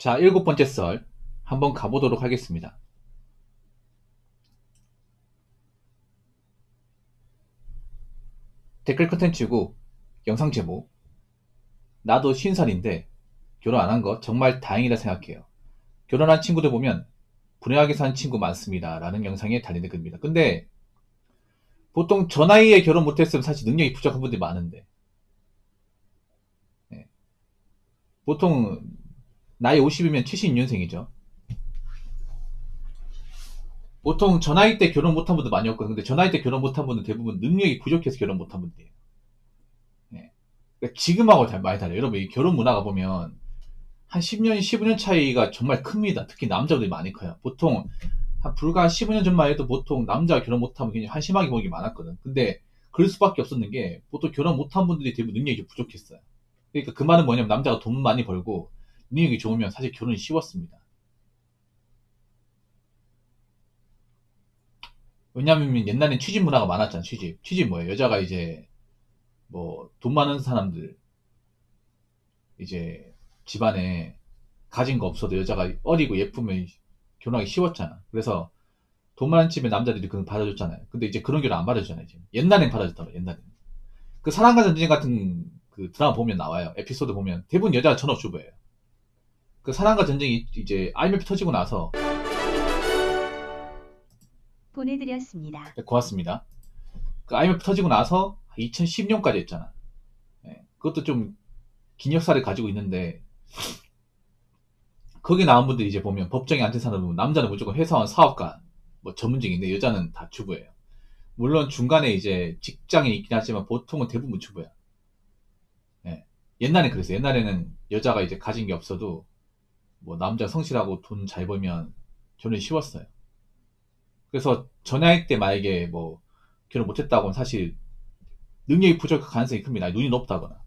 자, 7번째 썰 한번 가보도록 하겠습니다. 댓글 컨텐츠고 영상 제목, 나도 50살인데 결혼 안 한 거 정말 다행이라 생각해요. 결혼한 친구들 보면 불행하게 산 친구 많습니다 라는 영상에 달린 댓글입니다. 근데 보통 저 나이에 결혼 못했으면 사실 능력이 부족한 분들이 많은데, 네. 보통 나이 50이면 72년생이죠. 보통 저 나이 때 결혼 못한 분들 많이 없거든요. 근데 저 나이 때 결혼 못한 분은 대부분 능력이 부족해서 결혼 못한 분들이에요. 네. 그러니까 지금하고 많이 달라요. 여러분, 이 결혼 문화가 보면 한 10년, 15년 차이가 정말 큽니다. 특히 남자들이 많이 커요. 보통 불과 15년 전만 해도 보통 남자가 결혼 못하면 굉장히 한심하게 보는 게 많았거든. 근데 그럴 수밖에 없었는 게 보통 결혼 못한 분들이 대부분 능력이 부족했어요. 그러니까 그 말은 뭐냐면 남자가 돈 많이 벌고 능력이 좋으면 사실 결혼이 쉬웠습니다. 왜냐면 옛날엔 취직 문화가 많았잖아. 취직 뭐예요? 여자가 이제 뭐 돈 많은 사람들, 이제 집안에 가진 거 없어도 여자가 어리고 예쁘면 결혼하기 쉬웠잖아. 그래서 돈 많은 집에 남자들이 그런 거 받아줬잖아요. 근데 이제 그런 결혼 안 받아주잖아요. 지금. 옛날엔 받아줬더라. 옛날엔. 그 사랑과 전쟁 같은 그 드라마 보면 나와요. 에피소드 보면 대부분 여자가 전업주부예요. 그 사랑과 전쟁이 이제 IMF 터지고 나서. 보내드렸습니다. 네, 고맙습니다. 그 IMF 터지고 나서 2010년까지 했잖아. 네, 그것도 좀 긴 역사를 가지고 있는데, 거기 나온 분들이 이제 보면 법정에 앉은 사람은 보면 남자는 무조건 회사원, 사업가, 뭐 전문직인데 여자는 다 주부예요. 물론 중간에 이제 직장이 있긴 하지만 보통은 대부분 주부야. 예. 옛날엔 그랬어요. 옛날에는 여자가 이제 가진 게 없어도 뭐 남자 성실하고 돈 잘 벌면 결혼이 쉬웠어요. 그래서 전화할 때 만약에 뭐 결혼 못했다고 하면 사실 능력이 부족할 가능성이 큽니다. 눈이 높다거나.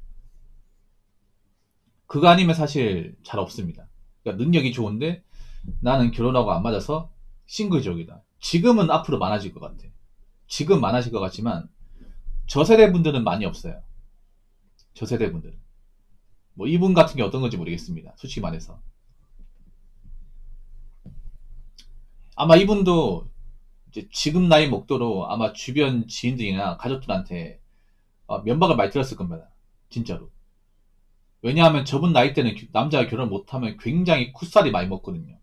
그거 아니면 사실 잘 없습니다. 그러니까 능력이 좋은데 나는 결혼하고 안 맞아서 싱글족이다. 지금은 앞으로 많아질 것 같아. 지금 많아질 것 같지만 저 세대 분들은 많이 없어요. 저 세대 분들은. 뭐 이분 같은 게 어떤 건지 모르겠습니다. 솔직히 말해서. 아마 이분도 이제 지금 나이 먹도록 아마 주변 지인들이나 가족들한테 면박을 많이 들었을 겁니다. 진짜로. 왜냐하면 저분 나이 때는 남자가 결혼 못하면 굉장히 쿠살이 많이 먹거든요.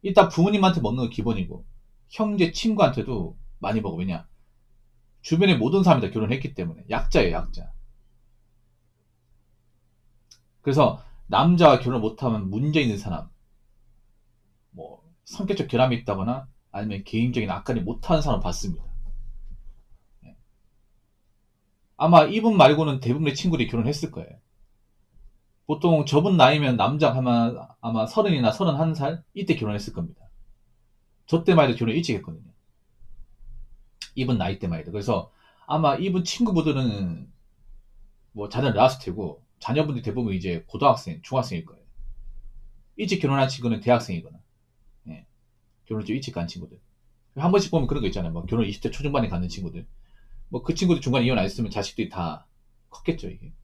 일단 부모님한테 먹는 건 기본이고 형제 친구한테도 많이 먹어. 왜냐? 주변의 모든 사람이 다 결혼했기 때문에. 약자예요, 약자. 그래서 남자가 결혼 못하면 문제 있는 사람, 뭐 성격적 결함이 있다거나 아니면 개인적인 악관이 못하는 사람 봤습니다. 예. 아마 이분 말고는 대부분의 친구들이 결혼했을 거예요. 보통 저분 나이면 남자 아마 30이나 31살 이때 결혼했을 겁니다. 저 때만 해도 결혼 일찍 했거든요. 이분 나이 때만 해도. 그래서 아마 이분 친구분들은 뭐 자녀를 낳았을 테고 자녀분들이 대부분 이제 고등학생, 중학생일 거예요. 일찍 결혼한 친구는 대학생이거나. 예. 결혼을 좀 일찍 간 친구들. 한 번씩 보면 그런 거 있잖아요. 뭐 결혼 20대 초중반에 가는 친구들. 뭐 그 친구들 중간에 이혼 안 했으면 자식들이 다 컸겠죠, 이게.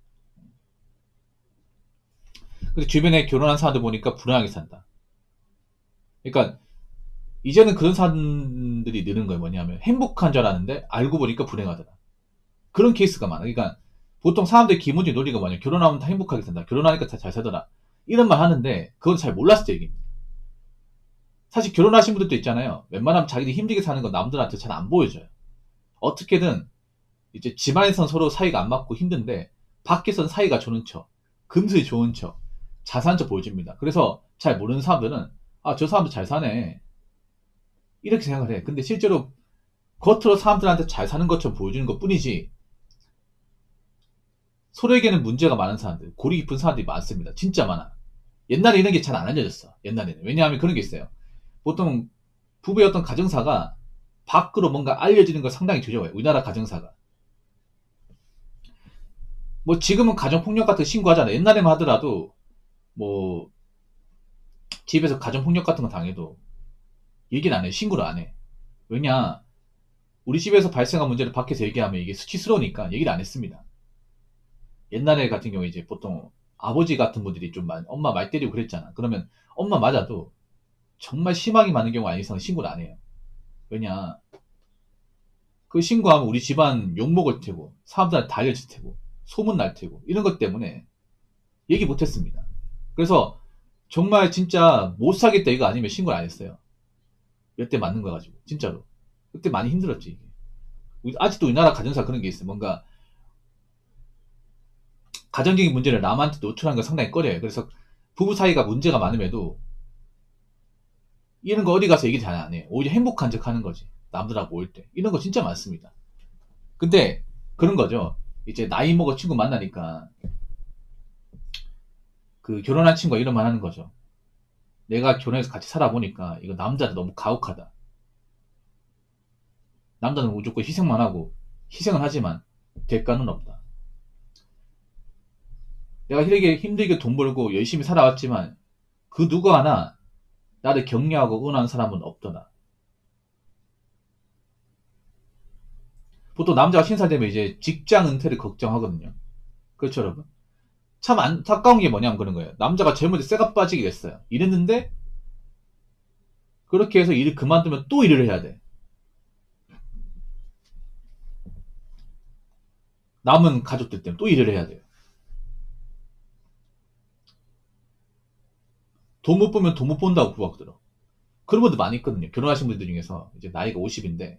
근데 주변에 결혼한 사람들 보니까 불행하게 산다. 그러니까 이제는 그런 사람들이 느는 거예요. 뭐냐면 행복한 줄 알았는데 알고 보니까 불행하더라. 그런 케이스가 많아. 그러니까 보통 사람들의 기본적인 논리가 뭐냐, 결혼하면 다 행복하게 산다. 결혼하니까 다 잘 살더라. 이런 말 하는데 그건 잘 몰랐을 때 얘기입니다. 사실 결혼하신 분들도 있잖아요. 웬만하면 자기들이 힘들게 사는 건 남들한테 잘 안 보여줘요. 어떻게든 이제 집안에선 서로 사이가 안 맞고 힘든데 밖에선 사이가 좋은 척, 금슬이 좋은 척, 잘 사는 척 보여줍니다. 그래서 잘 모르는 사람들은 저 사람도 잘 사네, 이렇게 생각을 해. 근데 실제로 겉으로 사람들한테 잘 사는 것처럼 보여주는 것 뿐이지 서로에게는 문제가 많은 사람들, 골이 깊은 사람들이 많습니다. 진짜 많아. 옛날에 이런 게 잘 안 알려졌어. 옛날에는. 왜냐하면 그런 게 있어요. 보통 부부의 어떤 가정사가 밖으로 뭔가 알려지는 걸 상당히 두려워해요. 우리나라 가정사가. 뭐 지금은 가정폭력 같은 거 신고하잖아요. 옛날에만 하더라도 뭐 집에서 가정폭력 같은 거 당해도 얘기는 안 해. 신고를 안 해. 왜냐? 우리 집에서 발생한 문제를 밖에서 얘기하면 이게 수치스러우니까 얘기를 안 했습니다. 옛날에 같은 경우에 이제 보통 아버지 같은 분들이 좀 엄마 말 때리고 그랬잖아. 그러면 엄마 맞아도 정말 심하게 많은 경우 아닌 이상 신고를 안 해요. 왜냐, 그 신고하면 우리 집안 욕먹을 테고, 사람들한테 다 알려질 테고, 소문 날 테고, 이런 것 때문에 얘기 못 했습니다. 그래서 정말 진짜 못 사겠다 이거 아니면 신고를 안 했어요. 몇 대 맞는 거 가지고. 진짜로. 그때 많이 힘들었지, 이게. 아직도 우리나라 가정사 그런 게 있어요. 뭔가, 가정적인 문제를 남한테 노출하는 거 상당히 꺼려요. 그래서 부부 사이가 문제가 많음에도 이런 거 어디 가서 얘기 잘 안 해요. 오히려 행복한 척 하는 거지. 남들하고 모일 때. 이런 거 진짜 많습니다. 근데 그런 거죠. 이제 나이 먹어 친구 만나니까 그 결혼한 친구가 이런 말 하는 거죠. 내가 결혼해서 같이 살아보니까 이거 남자들 너무 가혹하다. 남자는 무조건 희생만 하고 희생은 하지만 대가는 없다. 내가 이렇게 힘들게 돈 벌고 열심히 살아왔지만 그 누구 하나 나를 격려하고 응원하는 사람은 없더라. 보통 남자가 신사되면 이제 직장 은퇴를 걱정하거든요. 그렇죠, 여러분? 참 안타까운 게 뭐냐면 그런 거예요. 남자가 젊을 때 쇠가 빠지게 됐어요. 이랬는데 그렇게 해서 일을 그만두면 또 일을 해야 돼. 남은 가족들 때문에 또 일을 해야 돼요. 돈 못 벌면 돈 못 번다고 구박 들어. 그런 분들 많이 있거든요. 결혼하신 분들 중에서 이제 나이가 50인데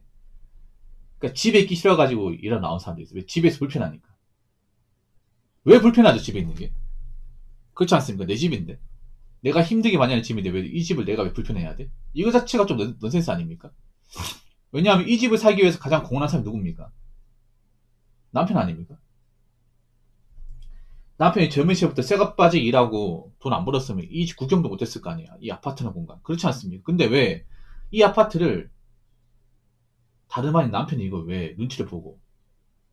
그러니까 집에 있기 싫어가지고 일하러 나온 사람도 있어요. 왜? 집에서 불편하니까. 왜 불편하죠, 집에 있는 게? 그렇지 않습니까? 내 집인데. 내가 힘들게 많이 하는 집인데 왜 이 집을 내가 왜 불편해야 돼? 이거 자체가 좀 넌센스 아닙니까? 왜냐하면 이 집을 살기 위해서 가장 공헌한 사람이 누굽니까? 남편 아닙니까? 남편이 젊은 시절부터 쇠가 빠지게 일하고 돈 안 벌었으면 이 집 구경도 못했을 거 아니야. 이 아파트나 공간. 그렇지 않습니까? 근데 왜 이 아파트를 다름 아닌 남편이 이걸 왜 눈치를 보고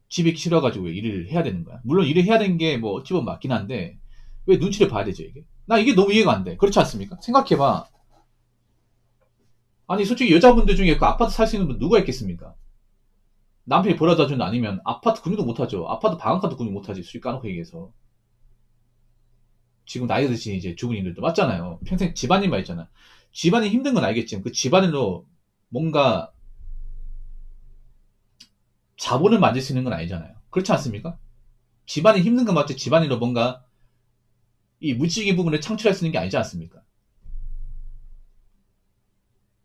집에 있기 싫어가지고 왜 일을 해야 되는 거야? 물론 일을 해야 되는 게 뭐 어찌 보면 맞긴 한데 왜 눈치를 봐야 되죠, 이게? 나 이게 너무 이해가 안 돼. 그렇지 않습니까? 생각해봐. 아니 솔직히 여자분들 중에 그 아파트 살 수 있는 분 누가 있겠습니까? 남편이 벌어다 주는 아니면 아파트 근육도 못하죠. 아파트 방한칸도 근육 못하지. 수익 까놓고 얘기해서. 지금 나이 드신 이제 주부님들도 맞잖아요. 평생 집안일만 있잖아. 집안일 힘든 건 알겠지만 그 집안일로 뭔가 자본을 만들 수 있는 건 아니잖아요. 그렇지 않습니까? 집안일 힘든 건 맞지 집안일로 뭔가 이 물질적인 부분을 창출할 수 있는 게 아니지 않습니까?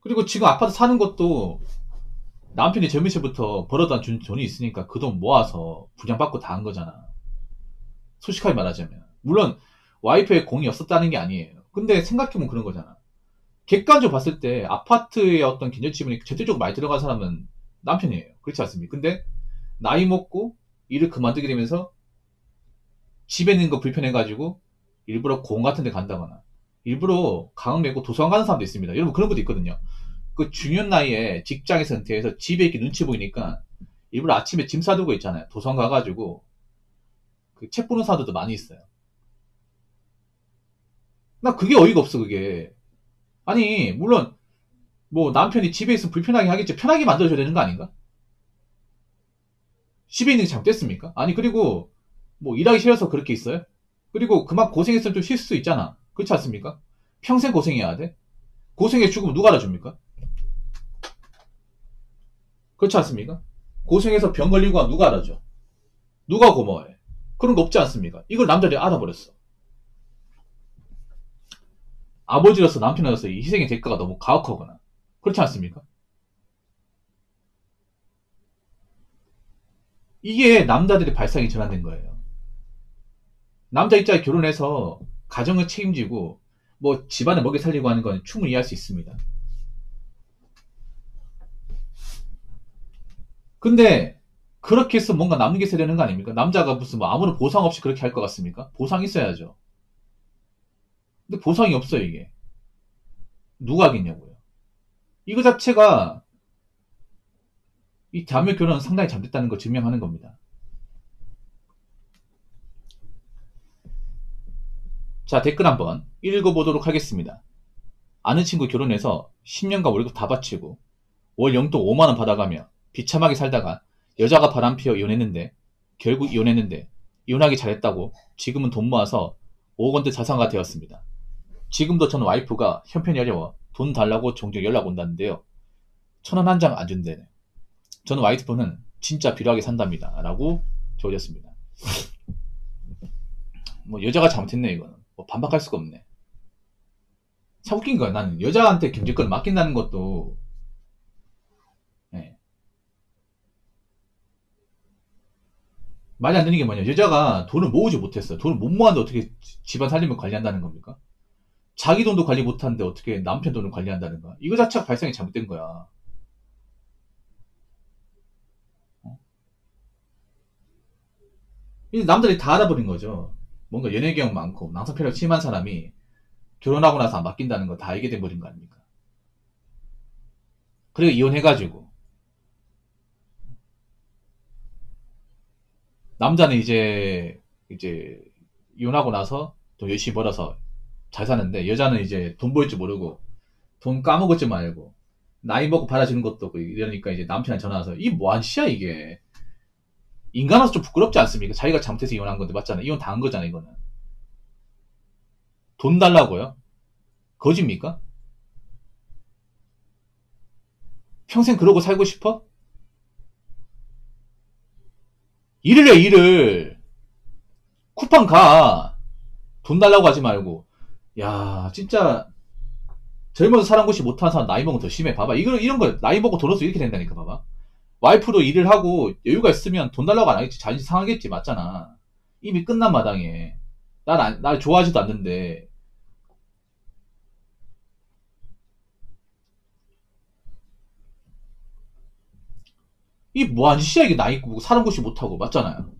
그리고 지금 아파트 사는 것도 남편이 젊은 시절부터 벌어다 준 돈이 있으니까 그 돈 모아서 분양받고 다 한 거잖아. 솔직하게 말하자면. 물론 와이프의 공이 없었다는 게 아니에요. 근데 생각해보면 그런 거잖아. 객관적으로 봤을 때 아파트의 어떤 기념지분이 절대적으로 많이 들어간 사람은 남편이에요. 그렇지 않습니까? 근데 나이 먹고 일을 그만두게 되면서 집에 있는 거 불편해가지고 일부러 공원 같은 데 간다거나 일부러 가흥 메고 도서관 가는 사람도 있습니다. 여러분 그런 분도 있거든요. 그 중요한 나이에 직장에서 은퇴해서 집에 이렇게 눈치 보이니까 일부러 아침에 짐 싸두고 있잖아요. 도서관 가가지고 그 책 보는 사람들도 많이 있어요. 나 그게 어이가 없어 그게. 아니 물론 뭐 남편이 집에 있으면 불편하게 하겠지 편하게 만들어줘야 되는 거 아닌가? 집에 있는 게 잘못됐습니까? 아니 그리고 뭐 일하기 싫어서 그렇게 있어요? 그리고 그만 고생했으면 좀 쉴 수 있잖아. 그렇지 않습니까? 평생 고생해야 돼? 고생해 죽으면 누가 알아줍니까? 그렇지 않습니까? 고생해서 병 걸리고 하면 누가 알아줘? 누가 고마워해? 그런 거 없지 않습니까? 이걸 남자들이 알아버렸어. 아버지로서 남편으로서 이 희생의 대가가 너무 가혹하거나 그렇지 않습니까? 이게 남자들의 발상이 전환된 거예요. 남자 입장에 결혼해서 가정을 책임지고 뭐 집안을 먹여 살리고 하는 건 충분히 이해할 수 있습니다. 근데 그렇게 해서 뭔가 남는 게 있어야 되는 거 아닙니까? 남자가 무슨 뭐 아무런 보상 없이 그렇게 할 것 같습니까? 보상이 있어야죠. 근데 보상이 없어요, 이게. 누가 하겠냐고요. 이거 자체가 이 대한민국 결혼은 상당히 잘됐다는 걸 증명하는 겁니다. 자, 댓글 한번 읽어보도록 하겠습니다. 아는 친구 결혼해서 10년간 월급 다 바치고 월 용돈 5만원 받아가며 비참하게 살다가 여자가 바람피어 이혼했는데 결국 이혼했는데 이혼하기 잘했다고 지금은 돈 모아서 5억 원대 자산가 되었습니다. 지금도 저는 와이프가 형편이 어려워 돈 달라고 종종 연락 온다는데요. 1,000원 한 장 안 준대네. 저는 와이프는 진짜 필요하게 산답니다. 라고 적어줬습니다. 뭐 여자가 잘못했네 이거는. 뭐 반박할 수가 없네. 참 웃긴 거야. 나는 여자한테 경제권을 맡긴다는 것도 예. 말이 안 되는 게 뭐냐. 여자가 돈을 모으지 못했어. 돈을 못 모았는데 어떻게 집안 살림을 관리한다는 겁니까? 자기 돈도 관리 못하는데 어떻게 남편 돈을 관리한다는 거야. 이거 자체가 발상이 잘못된 거야. 어? 이 남들이 다 알아버린 거죠. 뭔가 연애 경험 많고 낭성패력 심한 사람이 결혼하고 나서 안 맡긴다는 거 다 알게 돼버린 거 아닙니까? 그리고 이혼해가지고 남자는 이제 이혼하고 나서 또 열심히 벌어서 잘 사는데 여자는 이제 돈 벌 줄 모르고 돈 까먹을 줄 알고 나이 먹고 받아주는 것도 없고 이러니까 이제 남편한테 전화 와서 이 뭐한 시야 이게. 인간으로서 좀 부끄럽지 않습니까? 자기가 잘못해서 이혼한 건데 맞잖아. 이혼 당한 거잖아 이거는. 돈 달라고요? 거짓입니까? 평생 그러고 살고 싶어? 일을 해 일을. 쿠팡 가. 돈 달라고 하지 말고. 야 진짜 젊어서 살아보지 못한 사람 나이 먹으면 더 심해. 봐봐. 이런 거 나이 먹고 돈 없어 이렇게 된다니까 봐봐. 와이프도 일을 하고 여유가 있으면 돈 달라고 안 하겠지. 자존심 상하겠지. 맞잖아. 이미 끝난 마당에. 날 좋아하지도 않는데. 이 뭐하는 짓이야 이게 나이 있고 살아보지 못하고. 맞잖아요.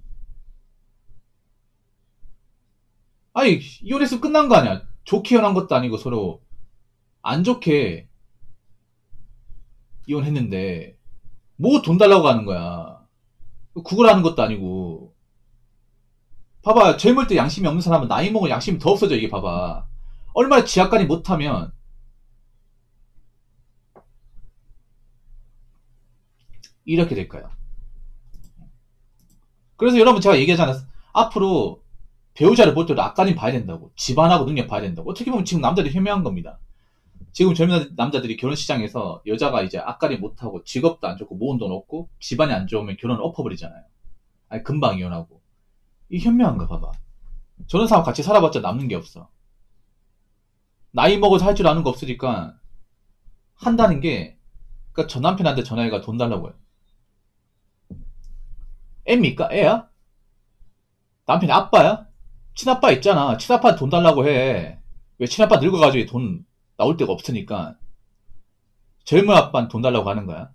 아니 이혼했으면 끝난 거 아니야. 좋게 이혼한 것도 아니고 서로 안 좋게 이혼했는데 뭐 돈 달라고 하는 거야. 구걸하는 것도 아니고. 봐봐. 젊을 때 양심이 없는 사람은 나이 먹으면 양심이 더 없어져 이게 봐봐. 얼마나 지하까지 못하면 이렇게 될까요? 그래서 여러분 제가 얘기하잖아요. 앞으로 배우자를 볼 때도 앞가림 봐야 된다고. 집안하고 능력 봐야 된다고. 어떻게 보면 지금 남자들이 현명한 겁니다. 지금 젊은 남자들이 결혼 시장에서 여자가 이제 앞가림 못하고 직업도 안 좋고 모은 돈 없고 집안이 안 좋으면 결혼을 엎어버리잖아요. 아니 금방 이혼하고. 이 현명한 거 봐봐. 저런 사람 같이 살아봤자 남는 게 없어. 나이 먹어서 할 줄 아는 거 없으니까 한다는 게, 그러니까 전 남편한테 전화해가 돈 달라고 해요. 애입니까? 애야? 남편이 아빠야? 친아빠 있잖아. 친아빠한테 돈 달라고 해. 왜 친아빠 늙어가지고 돈 나올 데가 없으니까 젊은 아빠한테 돈 달라고 하는 거야.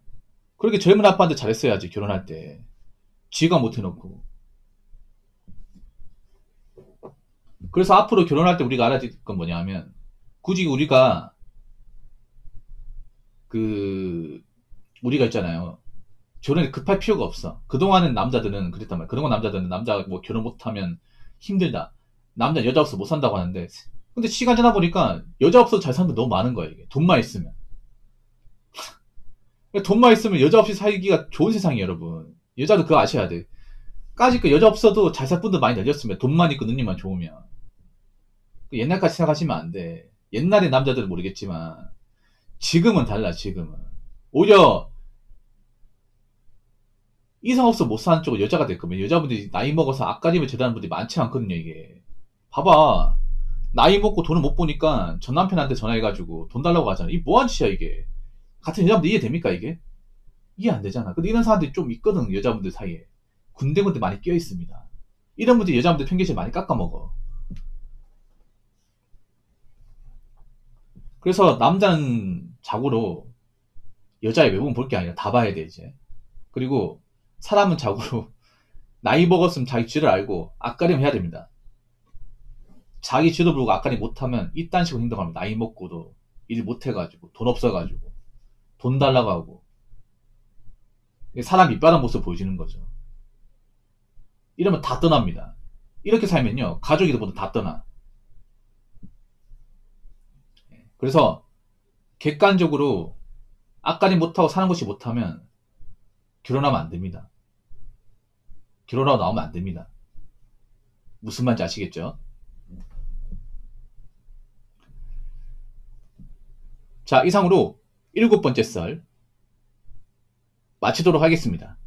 그렇게 젊은 아빠한테 잘했어야지 결혼할 때. 지가 못 해놓고. 그래서 앞으로 결혼할 때 우리가 알아야 될 건 뭐냐면 굳이 그 우리가 있잖아요. 결혼에 급할 필요가 없어. 그동안은 남자들은 그랬단 말이야. 그동안 남자들은 남자가 뭐 결혼 못하면 힘들다. 남자 여자 없어 못 산다고 하는데 근데 시간 지나 보니까 여자 없어도 잘 사는 분 너무 많은 거야 이게. 돈만 있으면. 돈만 있으면 여자 없이 살기가 좋은 세상이에요 여러분. 여자도 그거 아셔야 돼. 까짓 거 여자 없어도 잘 살 분들 많이 늘렸으면 돈만 있고 능력만 좋으면. 옛날까지 생각하시면 안 돼. 옛날의 남자들은 모르겠지만 지금은 달라 지금은. 오히려 이성 없어 못 사는 쪽은 여자가 될 거면 여자분들이 나이 먹어서 앞가림을 제대로 하는 분들이 많지 않거든요 이게. 봐봐. 나이 먹고 돈을 못 보니까 전 남편한테 전화해가지고 돈 달라고 하잖아. 이게 뭐한 짓이야 이게. 같은 여자분들 이해됩니까 이게? 이해 안 되잖아. 근데 이런 사람들이 좀 있거든 여자분들 사이에. 군데군데 많이 끼어 있습니다. 이런 분들이 여자분들 평균치 많이 깎아먹어. 그래서 남자는 자고로 여자의 외모는 볼 게 아니라 다 봐야 돼 이제. 그리고 사람은 자고로 나이 먹었으면 자기 죄를 알고 앞가림 해야 됩니다. 자기 죄도 모르고 앞가림 못하면 이딴 식으로 행동하면 나이 먹고도 일 못해가지고 돈 없어가지고 돈 달라고 하고 사람 밑바닥 모습 보여주는 거죠. 이러면 다 떠납니다. 이렇게 살면요 가족이든 뭐든 다 떠나. 그래서 객관적으로 앞가림 못하고 사는 것이 못하면 결혼하면 안 됩니다. 결혼하고 나오면 안 됩니다. 무슨 말인지 아시겠죠? 자, 이상으로 7번째 썰 마치도록 하겠습니다.